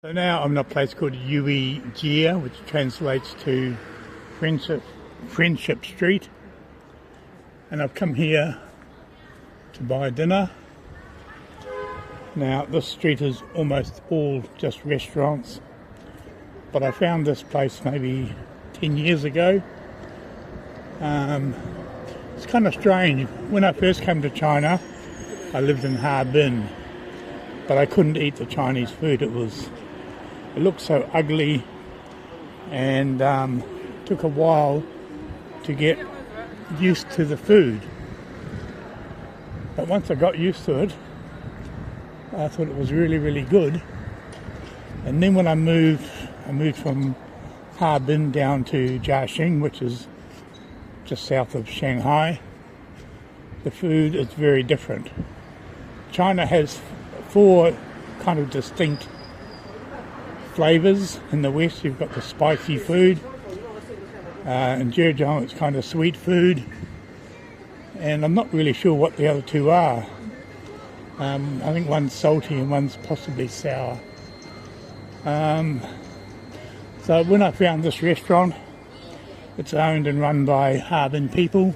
So now I'm in a place called Jia, which translates to Friendship Street, and I've come here to buy dinner. Now this street is almost all just restaurants, but I found this place maybe 10 years ago. It's kind of strange. When I first came to China, I lived in Harbin, but I couldn't eat the Chinese food. It looked so ugly, and took a while to get used to the food. But once I got used to it, I thought it was really, really good. And then when I moved from Harbin down to Jiaxing, which is just south of Shanghai. The food is very different. China has 4 kind of distinct flavours. In the west you've got the spicy food, in Jiaxing it's kind of sweet food, and I'm not really sure what the other 2 are. I think one's salty and one's possibly sour. So when I found this restaurant, it's owned and run by Harbin people,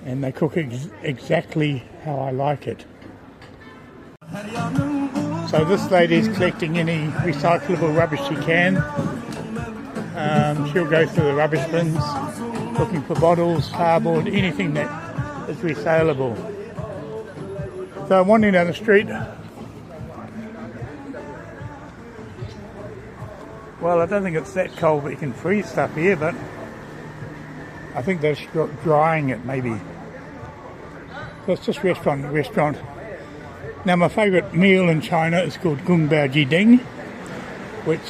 and they cook exactly how I like it. So this lady's collecting any recyclable rubbish she can. She'll go through the rubbish bins looking for bottles, cardboard, anything that is resaleable. So I'm wandering down the street. Well, I don't think it's that cold that you can freeze stuff here, but I think they're drying it maybe. So it's just restaurant to restaurant. Now my favourite meal in China is called Gungbao Jiding, which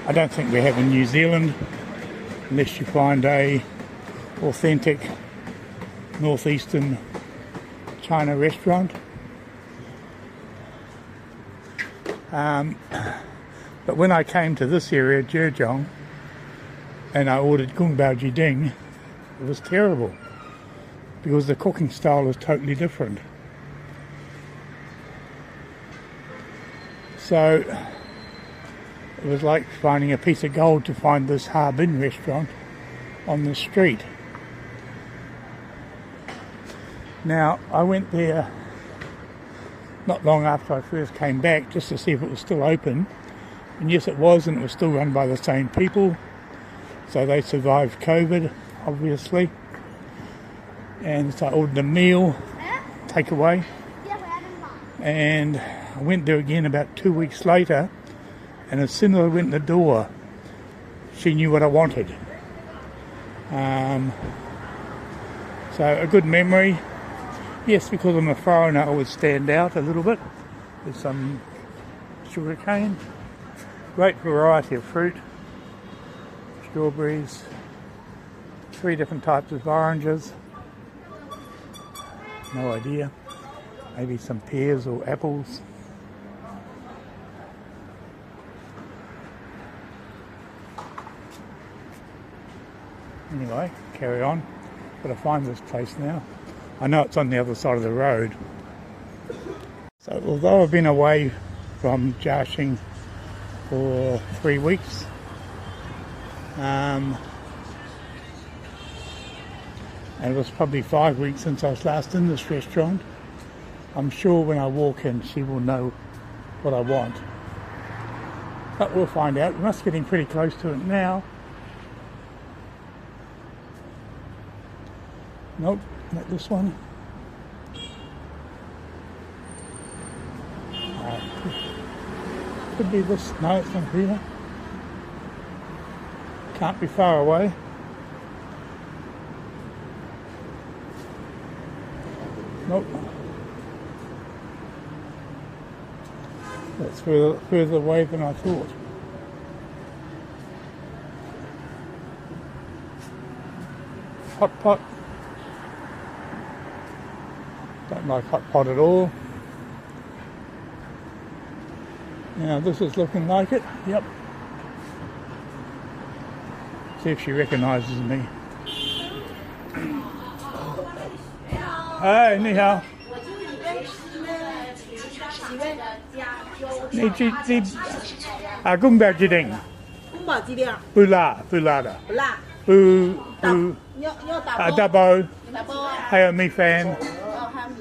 I don't think we have in New Zealand unless you find a authentic northeastern China restaurant. But when I came to this area, Jiaxing, and I ordered Gungbao Jiding, it was terrible because the cooking style is totally different. So it was like finding a piece of gold to find this Harbin restaurant on the street. Now I went there not long after I first came back just to see if it was still open, and yes it was, and it was still run by the same people, so they survived COVID obviously. And so I ordered a meal, takeaway, and I went there again about 2 weeks later, and as soon as I went in the door, she knew what I wanted. So a good memory. Yes, because I'm a foreigner, I would stand out a little bit. There's some sugarcane, great variety of fruit, strawberries, 3 different types of oranges. No idea. Maybe some pears or apples. Anyway, carry on. Gotta find this place now. I know it's on the other side of the road. So although I've been away from Jiaxing for 3 weeks, and it was probably 5 weeks since I was last in this restaurant, I'm sure when I walk in she will know what I want. But we'll find out. We must be getting pretty close to it now. Nope, not this one. Could be this. No, it's not here. Can't be far away. Nope. That's further away than I thought. Hot pot. Don't like hot pot at all. Now this is looking like it. Yep. See if she recognises me. Hi, 你好。宫保鸡丁，宫保鸡丁不辣的，不辣，不要打包，大包，打包啊，还有米饭，还有米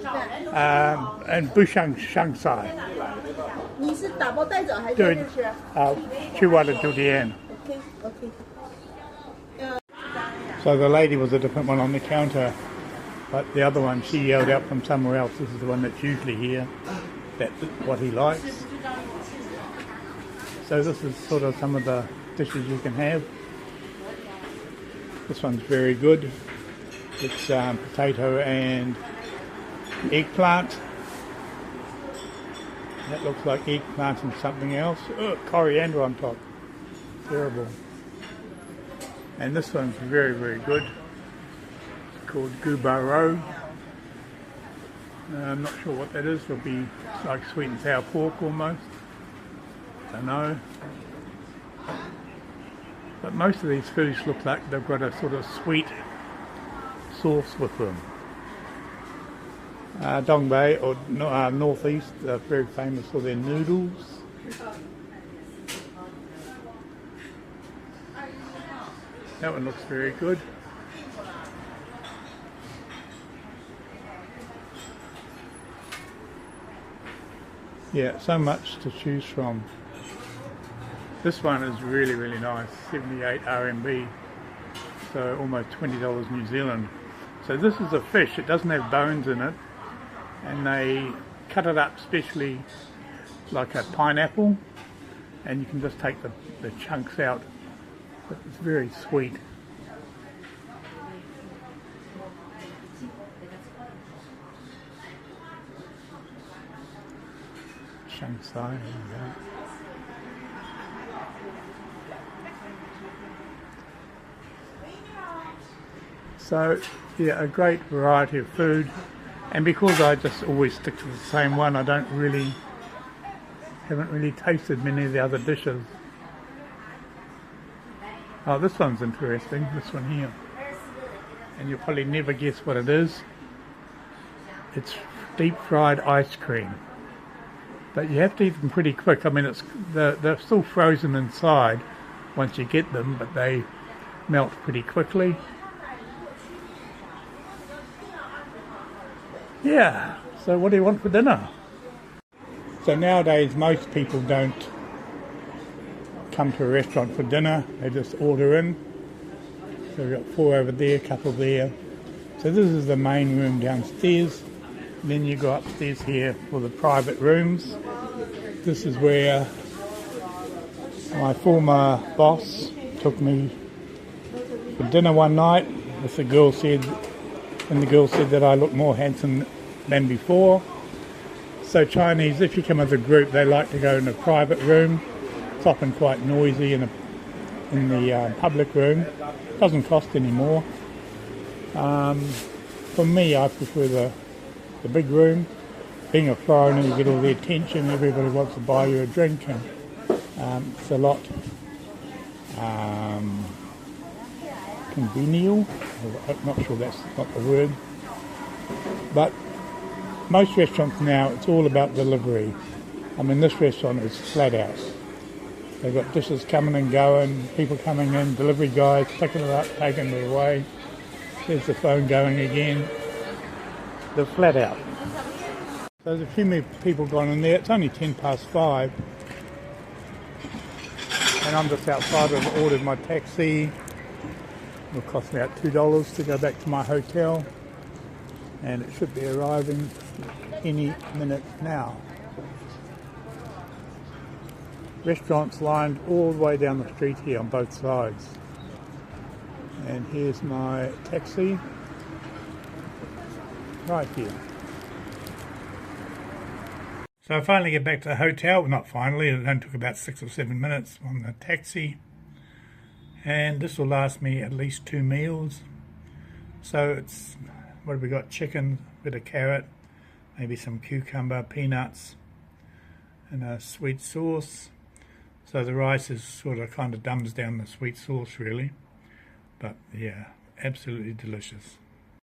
饭。不上菜。你是打包带走还是在对这吃去我的酒店。 ？OK OK。So the lady was a different one on the counter, but the other one she yelled out from somewhere else. This is the one that's usually here. That's what he likes. So this is sort of some of the dishes you can have. This one's very good. It's potato and eggplant. That looks like eggplant and something else. Oh, coriander on top. Terrible. And this one's very, very good. It's called gubaro. I'm not sure what that is. It'll be like sweet and sour pork almost. Don't know. But most of these foods look like they've got a sort of sweet sauce with them. Dongbei or Northeast are very famous for their noodles. That one looks very good. Yeah, so much to choose from. This one is really, really nice, 78 RMB, so almost $20 New Zealand. So this is a fish, it doesn't have bones in it, and they cut it up specially like a pineapple, and you can just take the chunks out. But it's very sweet. Shanghai. So yeah, a great variety of food, and because I just always stick to the same one, I haven't really tasted many of the other dishes. Oh, this one's interesting, this one here. And you'll probably never guess what it is. It's deep fried ice cream. But you have to eat them pretty quick. I mean, they're still frozen inside once you get them, but they melt pretty quickly. Yeah, so what do you want for dinner? So nowadays most people don't come to a restaurant for dinner, they just order in. So we've got 4 over there, a couple there. So this is the main room downstairs. And then you go upstairs here for the private rooms. This is where my former boss took me for dinner one night. The girl said that I look more handsome than before. So Chinese, if you come as a group, they like to go in a private room. It's often quite noisy in the public room. Doesn't cost any more. For me, I prefer the big room. Being a foreigner, you get all the attention. Everybody wants to buy you a drink, and it's a lot convenient. I'm not sure that's not the word, but most restaurants now, it's all about delivery. I mean, this restaurant is flat out. They've got dishes coming and going, people coming in, delivery guys picking it up, taking it away. There's the phone going again. They're flat out. There's a few more people gone in there. It's only 5:10. And I'm just outside. I've ordered my taxi. It'll cost me about $2 to go back to my hotel. And it should be arriving any minute now. Restaurants lined all the way down the street here on both sides. And here's my taxi right here. So I finally get back to the hotel. Well, not finally, it only took about 6 or 7 minutes on the taxi. And this will last me at least 2 meals. So it's, what have we got? Chicken, a bit of carrot, maybe some cucumber, peanuts, and a sweet sauce. So the rice is sort of kind of dumbs down the sweet sauce really. But yeah, absolutely delicious.